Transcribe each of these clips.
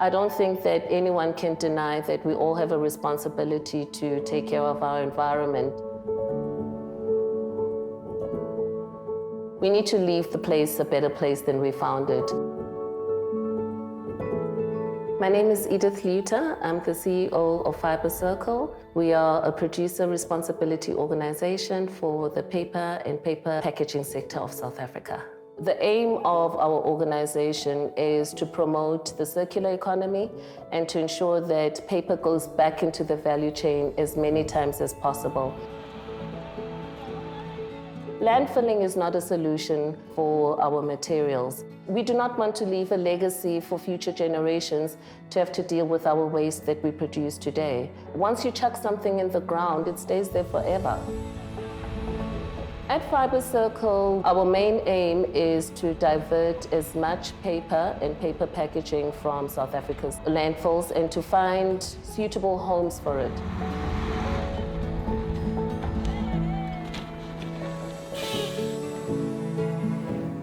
I don't think that anyone can deny that we all have a responsibility to take care of our environment. We need to leave the place a better place than we found it. My name is Edith Luter. I'm the CEO of Fibre Circle. We are a producer responsibility organization for the paper and paper packaging sector of South Africa. The aim of our organization is to promote the circular economy and to ensure that paper goes back into the value chain as many times as possible. Landfilling is not a solution for our materials. We do not want to leave a legacy for future generations to have to deal with our waste that we produce today. Once you chuck something in the ground, it stays there forever. At Fibre Circle, our main aim is to divert as much paper and paper packaging from South Africa's landfills and to find suitable homes for it.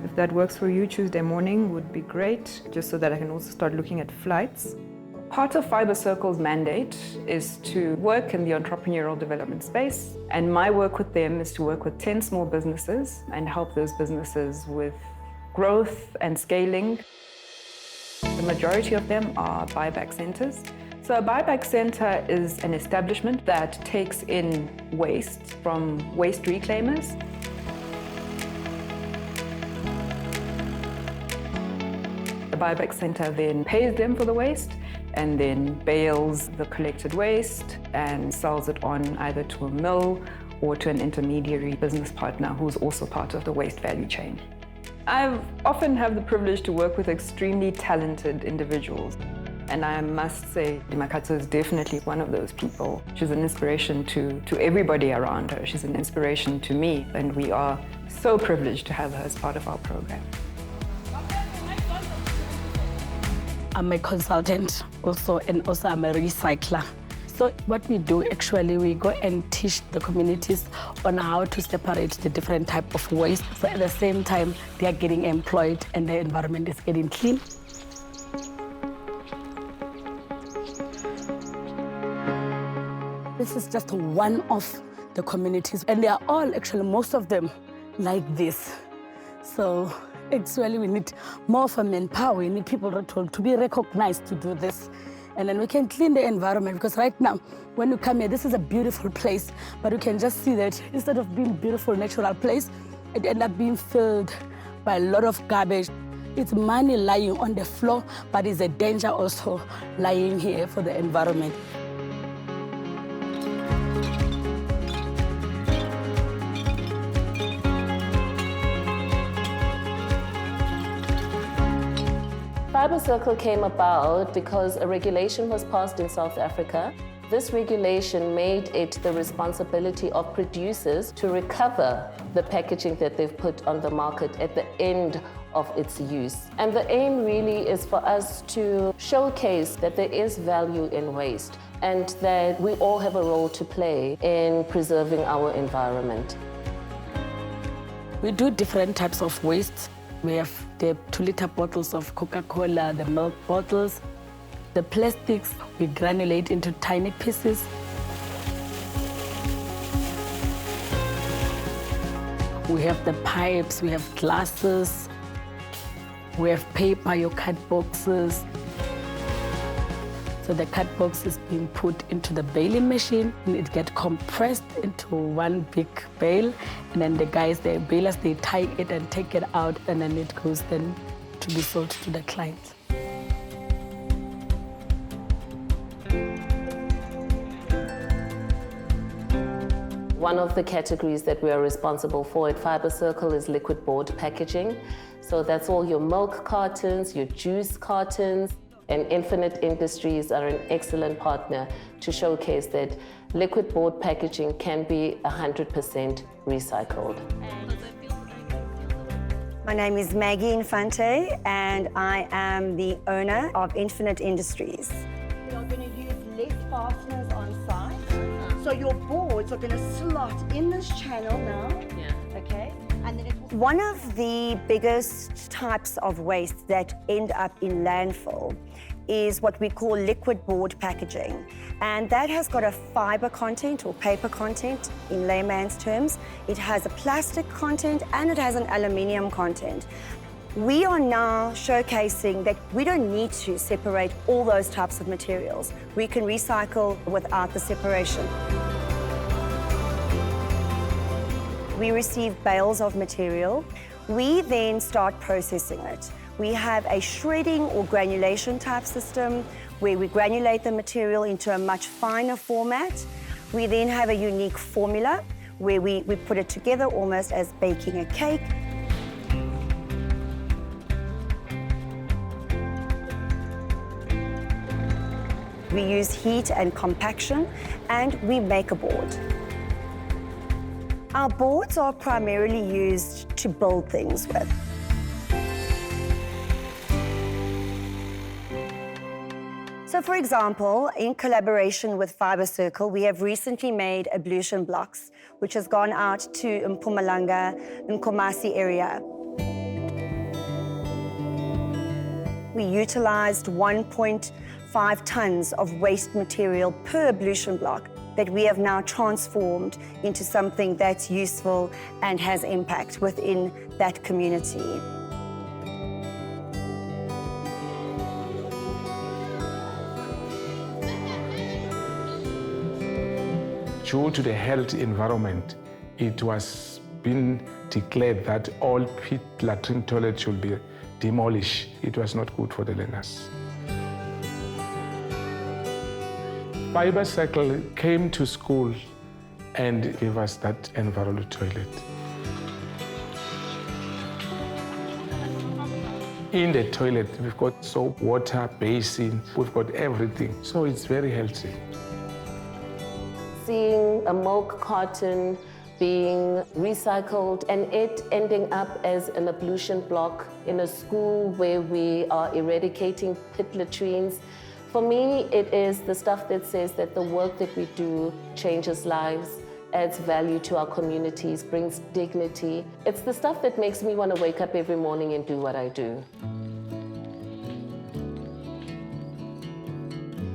If that works for you, Tuesday morning would be great, just so that I can also start looking at flights. Part of Fibre Circle's mandate is to work in the entrepreneurial development space, and my work with them is to work with 10 small businesses and help those businesses with growth and scaling. The majority of them are buyback centers. So a buyback center is an establishment that takes in waste from waste reclaimers. The buyback center then pays them for the waste and then bales the collected waste and sells it on either to a mill or to an intermediary business partner who's also part of the waste value chain. I often have the privilege to work with extremely talented individuals. And I must say, Makatso is definitely one of those people. She's an inspiration to everybody around her. She's an inspiration to me, and we are so privileged to have her as part of our program. I'm a consultant also, and also I'm a recycler. So what we do actually, we go and teach the communities on how to separate the different type of waste. So at the same time, they are getting employed and the environment is getting clean. This is just one of the communities, and they are all actually, most of them, like this. So actually, we need more of a manpower. We need people to be recognized to do this. And then we can clean the environment, because right now, when you come here, this is a beautiful place, but you can just see that instead of being a beautiful natural place, it ends up being filled by a lot of garbage. It's money lying on the floor, but it's a danger also lying here for the environment. Fibre Circle came about because a regulation was passed in South Africa. This regulation made it the responsibility of producers to recover the packaging that they've put on the market at the end of its use. And the aim really is for us to showcase that there is value in waste and that we all have a role to play in preserving our environment. We do different types of waste. We have the 2-liter bottles of Coca-Cola, the milk bottles. The plastics, we granulate into tiny pieces. We have the pipes, we have glasses, we have paper, your card boxes. So the card box is being put into the baling machine, and it gets compressed into one big bale, and then the guys, the balers, they tie it and take it out, and then it goes then to be sold to the client. One of the categories that we are responsible for at Fibre Circle is liquid board packaging. So that's all your milk cartons, your juice cartons, and Infinite Industries are an excellent partner to showcase that liquid board packaging can be 100% recycled. My name is Maggie Infante, and I am the owner of Infinite Industries. We are going to use less fasteners on site. So your boards are going to slot in this channel now. Yeah. Okay. And then it will... One of the biggest types of waste that end up in landfill is what we call liquid board packaging. And that has got a fiber content or paper content in layman's terms. It has a plastic content and it has an aluminium content. We are now showcasing that we don't need to separate all those types of materials. We can recycle without the separation. We receive bales of material. We then start processing it. We have a shredding or granulation type system where we granulate the material into a much finer format. We then have a unique formula where we put it together almost as baking a cake. We use heat and compaction, and we make a board. Our boards are primarily used to build things with. So for example, in collaboration with Fibre Circle, we have recently made ablution blocks, which has gone out to Mpumalanga and Nkomasi area. We utilized 1.5 tons of waste material per ablution block that we have now transformed into something that's useful and has impact within that community. Due to the health environment, it was been declared that all pit latrine toilets should be demolished. It was not good for the learners. Fibre Circle came to school and gave us that environmental toilet. In the toilet, we've got soap, water, basin, we've got everything. So it's very healthy. Seeing a milk carton being recycled and it ending up as an ablution block in a school where we are eradicating pit latrines. For me, it is the stuff that says that the work that we do changes lives, adds value to our communities, brings dignity. It's the stuff that makes me want to wake up every morning and do what I do.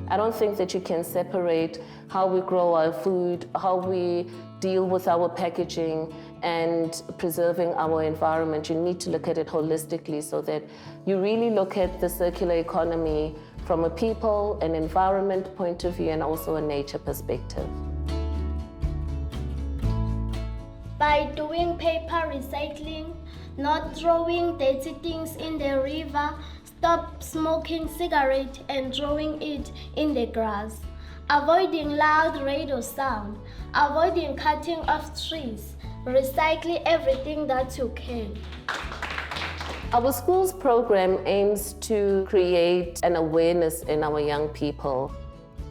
I don't think that you can separate how we grow our food, how we deal with our packaging, and preserving our environment. You need to look at it holistically so that you really look at the circular economy from a people, an environment point of view, and also a nature perspective. By doing paper recycling, not throwing dirty things in the river, stop smoking cigarette and throwing it in the grass, avoiding loud radio sound, avoiding cutting off trees, recycle everything that you can. Our school's program aims to create an awareness in our young people,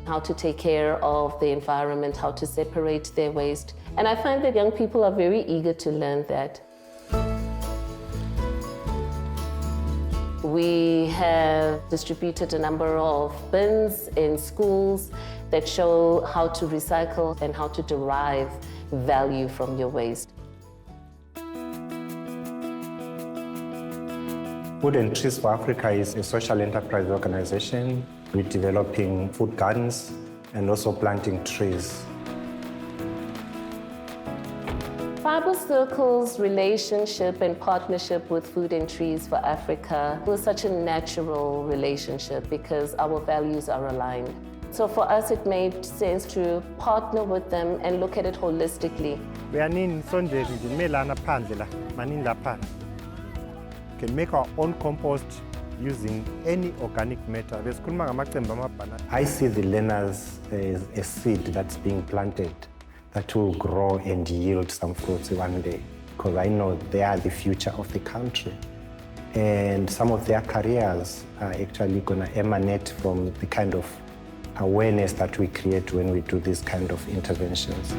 how to take care of the environment, how to separate their waste. And I find that young people are very eager to learn that. We have distributed a number of bins in schools that show how to recycle and how to derive value from your waste. Food and Trees for Africa is a social enterprise organization. We're developing food gardens and also planting trees. Fibre Circle's relationship and partnership with Food and Trees for Africa was such a natural relationship because our values are aligned. So for us, it made sense to partner with them and look at it holistically. We are in Sunday, can make our own compost using any organic matter. I see the learners as a seed that's being planted that will grow and yield some fruits one day, because I know they are the future of the country. And some of their careers are actually going to emanate from the kind of awareness that we create when we do these kind of interventions.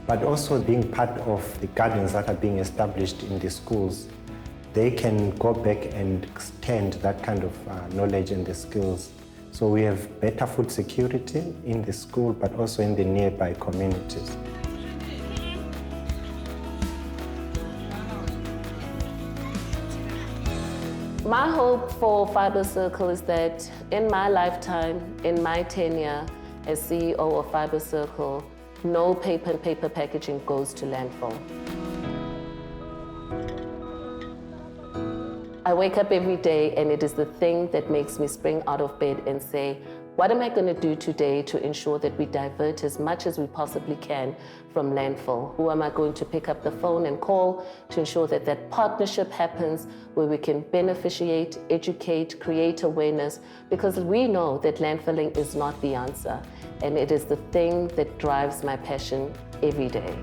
But also being part of the gardens that are being established in the schools, they can go back and extend that kind of knowledge and the skills. So we have better food security in the school, but also in the nearby communities. My hope for Fibre Circle is that in my lifetime, in my tenure as CEO of Fibre Circle, no paper and paper packaging goes to landfill. I wake up every day and it is the thing that makes me spring out of bed and say, what am I going to do today to ensure that we divert as much as we possibly can from landfill? Who am I going to pick up the phone and call to ensure that that partnership happens where we can beneficiate, educate, create awareness? Because we know that landfilling is not the answer, and it is the thing that drives my passion every day.